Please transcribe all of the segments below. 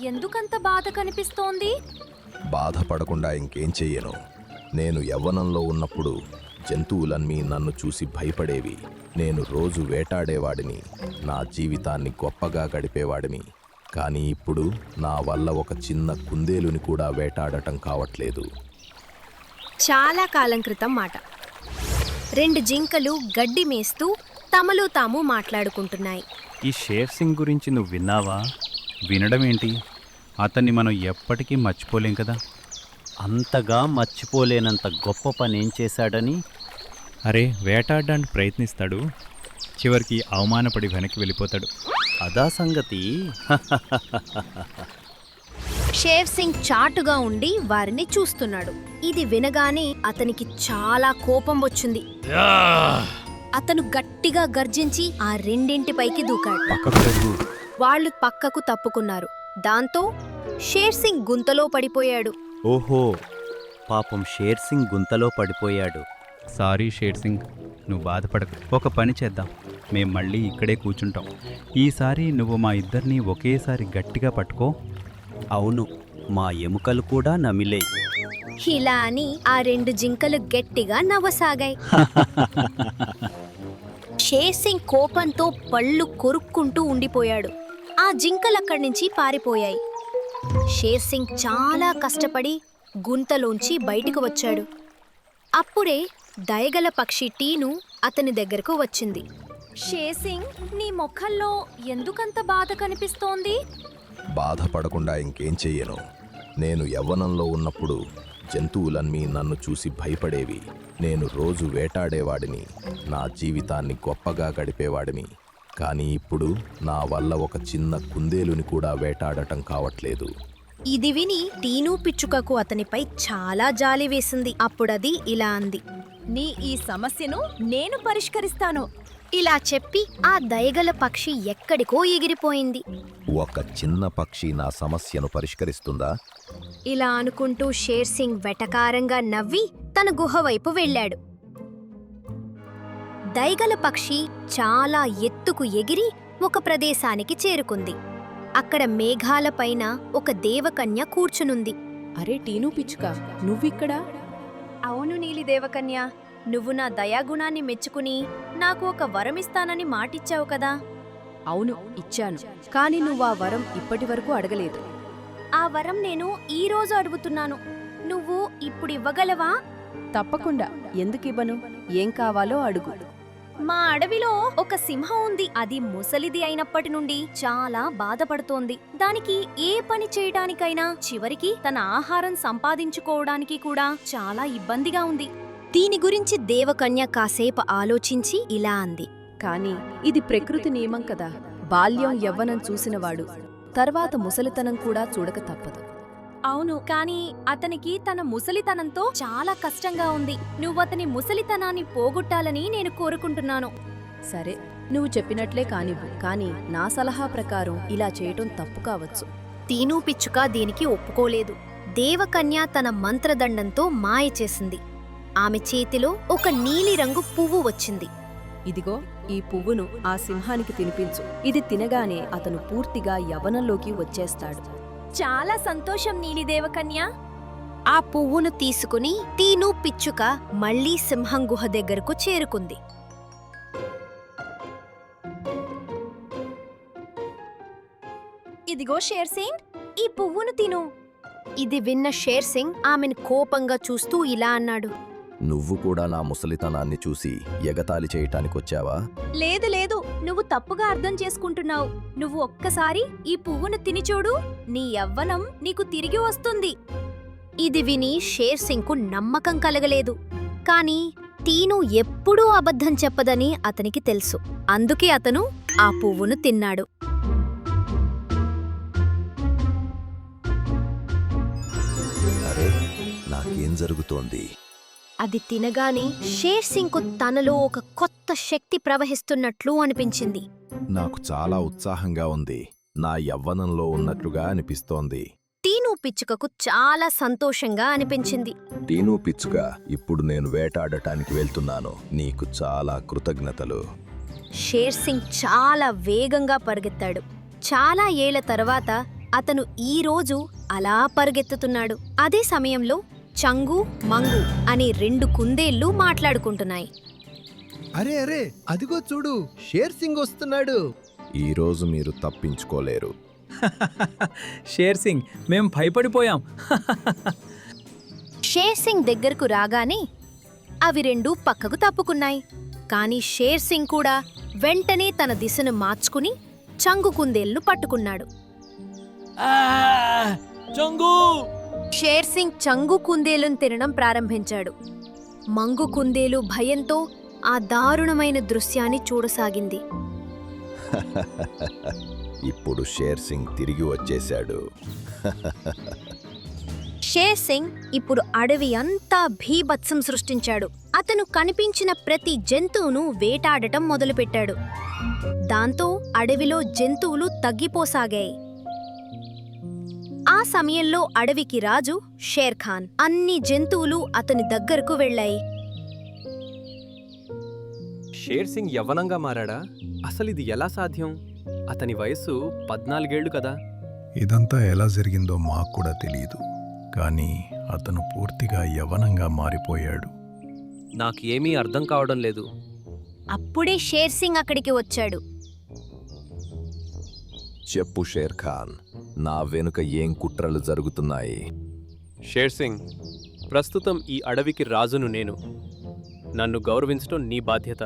ఎందుకంత బాధ కనిపిస్తోంది? బాధపడకుండా ఇంకేం చెయ్యను. నేను యవ్వనంలో ఉన్నప్పుడు జంతువులన్నీ నన్ను చూసి భయపడేవి. నేను రోజు వేటాడేవాడిని, నా జీవితాన్ని గొప్పగా గడిపేవాడిని. కానీ ఇప్పుడు నా వల్ల ఒక చిన్న కుందేలుని కూడా వేటాడటం కావట్లేదు. చాలా కాలం క్రితం మాట. 2 జింకలు గడ్డి మేస్తూ తమలో తాము మాట్లాడుకుంటున్నాయి. ఈ షేర్ సింగ్ గురించి నువ్వు విన్నావా? వినడం ఏంటి? అతన్ని మనం ఎప్పటికీ మర్చిపోలేం కదా. అంతగా మర్చిపోలేనంత గొప్ప పని ఏం చేశాడని? అరే, వేటాడడానికి ప్రయత్నిస్తాడు, చివరికి అవమానపడి వెనక్కి వెళ్ళిపోతాడు. అదా సంగతి. షేర్ సింగ్ చాటుగా ఉండి వారిని చూస్తున్నాడు. ఇది వినగానే అతనికి చాలా కోపం వచ్చింది. అతను గట్టిగా గర్జించి ఆ రెండింటిపైకి దూకాడు. పక్కకు జరుగు. వాళ్ళు పక్కకు తప్పుకున్నారు. దాంతో షేర్ సింగ్ గుంతలో పడిపోయాడు. ఓహో, పాపం షేర్ సింగ్ గుంతలో పడిపోయాడు. సారీ షేర్ సింగ్, నువ్వు బాధపడకు. ఒక పని చేద్దాం, మేం మళ్ళీ ఇక్కడే కూర్చుంటాం. ఈసారి నువ్వు మా ఇద్దరిని ఒకేసారి గట్టిగా పట్టుకో. అవును, మా ఎముకలు కూడా నమిలే. ఇలా అని ఆ 2 జింకలు గట్టిగా నవ్వసాగాయి. షేర్ సింగ్ కోపంతో పళ్ళు కొరుక్కుంటూ ఉండిపోయాడు. ఆ జింకలక్కడి నుంచి పారిపోయాయి. షేర్ సింగ్ చాలా కష్టపడి గుంతలోంచి బయటికి వచ్చాడు. అప్పుడే దయగల పక్షి టీను అతని దగ్గరకు వచ్చింది. షేర్ సింగ్, నీ ముఖంలో ఎందుకంత బాధ కనిపిస్తోంది? బాధపడకుండా ఇంకేం చెయ్యను. నేను యవ్వనంలో ఉన్నప్పుడు జంతువులన్నీ నన్ను చూసి భయపడేవి. నేను రోజు వేటాడేవాడిని, నా జీవితాన్ని గొప్పగా గడిపేవాడిని. కానీ ఇప్పుడు నా వల్ల ఒక చిన్న కుందేలుని కూడా వేటాడటం కావట్లేదు. ఇది విని టీను పిచ్చుకకు అతనిపై చాలా జాలి వేసింది. అప్పుడది ఇలా అంది. నీ ఈ సమస్యను నేను పరిష్కరిస్తాను. ఇలా చెప్పి ఆ దయగల పక్షి ఎక్కడికో ఎగిరిపోయింది. ఒక చిన్న పక్షి నా సమస్యను పరిష్కరిస్తుందా? ఇలా అనుకుంటూ షేర్ సింగ్ వెటకారంగా నవ్వి తన గుహ వైపు వెళ్ళాడు. దైగల పక్షి చాలా ఎత్తుకు ఎగిరి ఒక ప్రదేశానికి చేరుకుంది. అక్కడ మేఘాలపైన ఒక దేవకన్య కూర్చునుంది. అరే టీను పిచ్చుక, నువ్విక్కడా? అవును నీలి దేవకన్య, నువ్వు నా దయాగుణాన్ని మెచ్చుకుని నాకు ఒక వరమిస్తానని మాటిచ్చావు కదా. అవును, ఇచ్చాను. కానీ నువ్వా వరం ఇప్పటి వరకు అడగలేదు. ఆ వరం నేను ఈ రోజు అడుగుతున్నాను. నువ్వు ఇప్పుడు ఇవ్వగలవా? తప్పకుండా, ఎందుకివ్వను? ఏం కావాలో అడుగు. మా అడవిలో ఒక సింహం ఉంది. అది ముసలిది అయినప్పటి నుండి చాలా బాధపడుతోంది. దానికి ఏ పని చేయడానికైనా చివరికి తన ఆహారం సంపాదించుకోవడానికి కూడా చాలా ఇబ్బందిగా ఉంది. దీని గురించి దేవకన్య కాసేపు ఆలోచించి ఇలా అంది. కానీ ఇది ప్రకృతి నియమం కదా. బాల్యం యవ్వనం చూసినవాడు తర్వాత ముసలితనం కూడా చూడక తప్పదు. అవును, కానీ అతనికి తన ముసలితనంతో చాలా కష్టంగా ఉంది. నువ్వతని ముసలితనాన్ని పోగొట్టాలని నేను కోరుకుంటున్నాను. సరే, నువ్వు చెప్పినట్లే కానివ్వు. కానీ నా సలహా ప్రకారం ఇలా చేయటం తప్పు కావచ్చు. తీను పిచ్చుక దీనికి ఒప్పుకోలేదు. దేవకన్య తన మంత్రదండంతో మాయ చేసింది. ఆమె చేతిలో ఒక నీలిరంగు పువ్వు వచ్చింది. ఇదిగో, ఈ పువ్వును ఆ సింహానికి తినిపించు. ఇది తినగానే అతను పూర్తిగా యవ్వనంలోకి వచ్చేస్తాడు. చాలా సంతోషం నీలి దేవకన్య. ఆ పువ్వును తీసుకుని తీను పిచ్చుక మళ్లీ సింహం గుహ దగ్గరకు చేరుకుంది. ఇదిగో షేర్ సింగ్, ఈ పువ్వును తిను. ఇది విన్న షేర్ సింగ్ ఆమెను కోపంగా చూస్తూ ఇలా అన్నాడు. నువ్వు కూడా నా ముసలితనాన్ని చూసి ఎగతాళి చేయటానికొచ్చావా? లేదు లేదు, నువ్వు తప్పుగా అర్థం చేసుకుంటున్నావు. నువ్వు ఒక్కసారి ఈ పువ్వును తిని చూడు, నీ యవ్వనం నీకు తిరిగి వస్తుంది. ఇది విని షేర్ సింగ్ కు నమ్మకం కలగలేదు. కాని తీను ఎప్పుడూ అబద్ధం చెప్పదని అతనికి తెలుసు. అందుకే అతను ఆ పువ్వును తిన్నాడు. అరే, నాకేం జరుగుతోంది? అది తినగానే షేర్ సింగ్ కు తనలో ఒక కొత్త శక్తి ప్రవహిస్తున్నట్లు అనిపించింది. నాకు చాలా ఉత్సాహంగా ఉంది. నా యవ్వనంలో ఉన్నట్లుగా అనిపిస్తోంది. టీను పిచ్చుకకు చాలా సంతోషంగా అనిపించింది. టీను పిచ్చుక, ఇప్పుడు నేను వేటాడటానికి వెళ్తున్నాను. నీకు చాలా కృతజ్ఞతలు. షేర్ సింగ్ చాలా వేగంగా పరిగెత్తాడు. చాలా ఏళ్ల తర్వాత అతను ఈ రోజు అలా పరుగెత్తుతున్నాడు. అదే సమయంలో చంగు మంగు అనే 2 కుందేళ్లు మాట్లాడుకుంటున్నాయి. అరే అరే, అదిగో చూడు, షేర్ సింగ్ వస్తున్నాడు. ఈరోజు మీరు తప్పించుకోలేరు. షేర్ సింగ్, మేం భయపడిపోయాం. షేర్ సింగ్ దగ్గరకు రాగానే అవి 2 పక్కకు తప్పుకున్నాయి. కాని షేర్ సింగ్ కూడా వెంటనే తన దిశను మార్చుకుని చంగు కుందేలును పట్టుకున్నాడు. షేర్ సింగ్ చంగు కుందేలును తినడం ప్రారంభించాడు. మంగు కుందేలు భయంతో ఆ దారుణమైన దృశ్యాన్ని చూడసాగింది. ఇప్పుడు షేర్ సింగ్ తిరిగి వచ్చేశాడు. షేర్ సింగ్ ఇప్పుడు అడవి అంతా భీభత్సం సృష్టించాడు. అతను కనిపించిన ప్రతి జంతువును వేటాడటం మొదలుపెట్టాడు. దాంతో అడవిలో జంతువులు తగ్గిపోసాగాయి. ఆ సమయంలో అడవికి రాజు షేర్ ఖాన్. అన్ని జంతువులు అతని దగ్గరకు వెళ్ళాయి. షేర్ సింగ్ యవ్వనంగా మారాడా? అసలు ఇది ఎలా సాధ్యం? అతని వయస్సు 14 ఏళ్లు కదా. ఇదంతా ఎలా జరిగిందో మాకు కూడా తెలియదు, కానీ అతను పూర్తిగా యవ్వనంగా మారిపోయాడు. నాకు ఏమీ అర్థం కావడం లేదు. అప్పుడే షేర్ సింగ్ అక్కడికి వచ్చాడు. చెప్పు షేర్ ఖాన్, నా వెనుక ఏం కుట్రలు జరుగుతున్నాయి? షేర్ సింగ్, ప్రస్తుతం ఈ అడవికి రాజును నేను. నన్ను గౌరవించడం నీ బాధ్యత.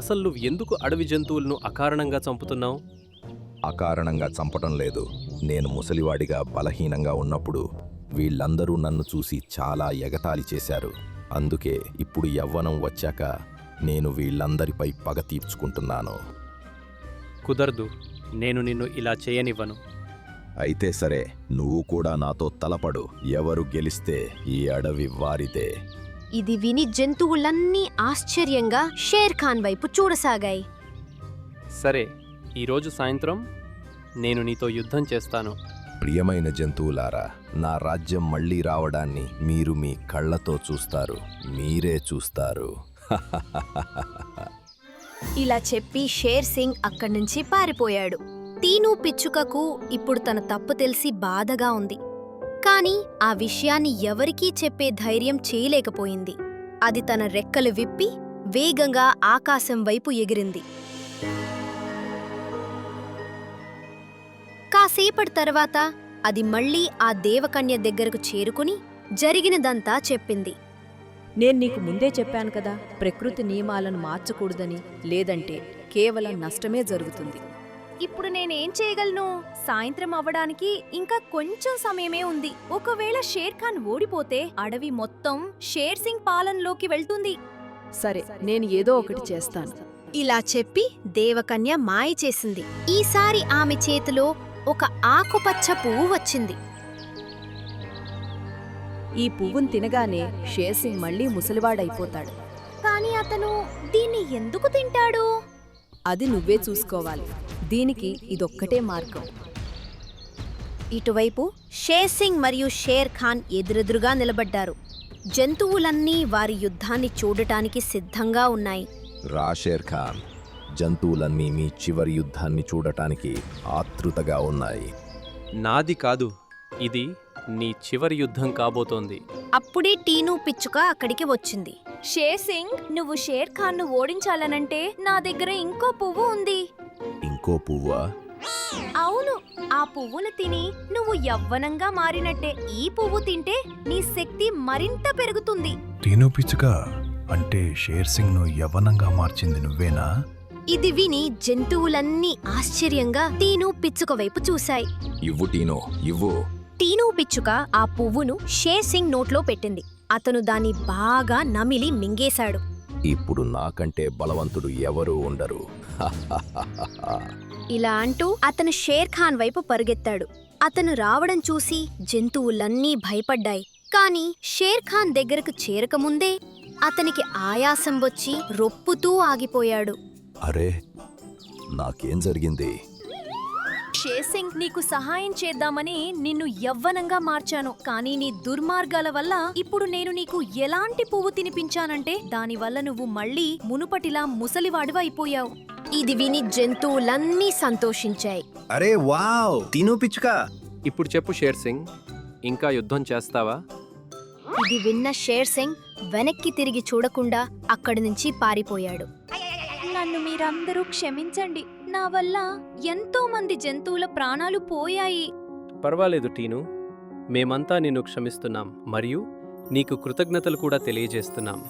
అసలు నువ్వు ఎందుకు అడవి జంతువులను అకారణంగా చంపుతున్నావు? అకారణంగా చంపటం లేదు. నేను ముసలివాడిగా బలహీనంగా ఉన్నప్పుడు వీళ్ళందరూ నన్ను చూసి చాలా ఎగతాళి చేశారు. అందుకే ఇప్పుడు యవ్వనం వచ్చాక నేను వీళ్ళందరిపై పగ తీర్చుకుంటున్నాను. కుదరదు, నేను నిన్ను ఇలా చేయనివ్వను. అయితే సరే, నువ్వు కూడా నాతో తలపడు. ఎవరు గెలిస్తే ఈ అడవి వారిదే. ఇది విని జంతువులన్నీ ఆశ్చర్యంగా షేర్ ఖాన్ వైపు చూడసాగాయి. సరే, ఈరోజు సాయంత్రం నేను నీతో యుద్ధం చేస్తాను. ప్రియమైన జంతువులారా, నా రాజ్యం మళ్ళీ రావడాన్ని మీరు మీ కళ్ళతో చూస్తారు. మీరే చూస్తారు. ఇలా చెప్పి షేర్ సింగ్ అక్కడి నుంచి పారిపోయాడు. తీను పిచ్చుకకు ఇప్పుడు తన తప్పు తెలిసి బాధగా ఉంది. కాని ఆ విషయాన్ని ఎవరికీ చెప్పే ధైర్యం చేయలేకపోయింది. అది తన రెక్కలు విప్పి వేగంగా ఆకాశం వైపు ఎగిరింది. కాసేపటి తర్వాత అది మళ్లీ ఆ దేవకన్య దగ్గరకు చేరుకుని జరిగినదంతా చెప్పింది. నేను నీకు ముందే చెప్పాను కదా, ప్రకృతి నియమాలను మార్చకూడదని, లేదంటే కేవలం నష్టమే జరుగుతుంది. ఇప్పుడు నేనేం చేయగలను? సాయంత్రం అవ్వడానికి ఇంకా కొంచెం సమయమే ఉంది. ఒకవేళ షేర్ ఖాన్ ఓడిపోతే అడవి మొత్తం షేర్ సింగ్ పాలనలోకి వెళ్తుంది. సరే, నేను ఏదో ఒకటి చేస్తాను. ఇలా చెప్పి దేవకన్య మాయ చేసింది. ఈసారి ఆమె చేతిలో ఒక ఆకుపచ్చ పువ్వు వచ్చింది. ఈ పువ్వును తినగానే షేర్ సింగ్ మళ్ళీ ముసలివాడైపోతాడు. కానీ అతను దీన్ని ఎందుకు తింటాడు? అది నువ్వే చూసుకోవాలి. దీనికి ఇదొక్కటే మార్గం. ఇటువైపు షేర్ సింగ్ మరియు షేర్ ఖాన్ ఎదురెదురుగా నిలబడ్డారు. జంతువులన్నీ వారి యుద్ధాన్ని చూడటానికి సిద్ధంగా ఉన్నాయి. రా షేర్ ఖాన్, జంతువులన్నీ మీ చివరి యుద్ధాన్ని చూడటానికి ఆతృతగా ఉన్నాయి. నాది కాదు, ఇది నీ చివరి యుద్ధం కాబోతోంది. అప్పుడే టీను పిచ్చుక అక్కడికి వచ్చింది. షేర్ సింగ్, నువ్వు షేర్ ఖాన్ ను ఓడించాలనంటే నా దగ్గర ఇంకో పువ్వు ఉంది. ఇంకో పువ్వా? అవును, ఆ పువ్వును తిని నువ్వు యవ్వనంగా మారినట్టే. ఈ పువ్వు తింటే నీ శక్తి మరింత పెరుగుతుంది. టీను పిచ్చుక అంటే షేర్ సింగ్ ను యవ్వనంగా మార్చింది నువ్వేనా? ఇది విని జంతువులన్నీ ఆశ్చర్యంగా టీను పిచ్చుక వైపు చూశాయి. ఇవ్వు టీనో, ఇవ్వు. టీను పిచ్చుక ఆ పువ్వును షేర్ సింగ్ నోట్లో పెట్టింది. అతను దాన్ని బాగా నమిలి మింగేశాడు. ఇప్పుడు నాకంటే బలవంతుడు ఎవరూ ఉండరు. ఇలా అంటూ అతను షేర్ ఖాన్ వైపు పరుగెత్తాడు. అతను రావడం చూసి జంతువులన్నీ భయపడ్డాయి. కాని షేర్ ఖాన్ దగ్గరకు చేరకముందే అతనికి ఆయాసం వచ్చి రొప్పుతూ ఆగిపోయాడు. అరే, నాకేం జరిగింది? షేర్ సింగ్, నీకు సహాయం చేద్దామని నిన్ను యవ్వనంగా మార్చాను. కానీ నీ దుర్మార్గాల వల్ల ఇప్పుడు నేను నీకు ఎలాంటి పువ్వు తినిపించానంటే దానివల్ల నువ్వు మళ్ళీ మునుపటిలా ముసలివాడివి అయిపోయావు. ఇది విని జంతువులన్నీ సంతోషించాయి. అరే వావ్, టీను పిచ్చుక, ఇప్పుడు చెప్పు షేర్ సింగ్, ఇంకా యుద్ధం చేస్తావా? ఇది విన్న షేర్ సింగ్ వెనక్కి తిరిగి చూడకుండా అక్కడి నుంచి పారిపోయాడు. నన్ను మీరందరూ క్షమించండి. నా వల్ల ఎంతో మంది జంతువుల ప్రాణాలు పోయాయి. పర్వాలేదు టీను, మేమంతా నిన్ను క్షమిస్తున్నాం మరియు నీకు కృతజ్ఞతలు కూడా తెలియజేస్తున్నాం.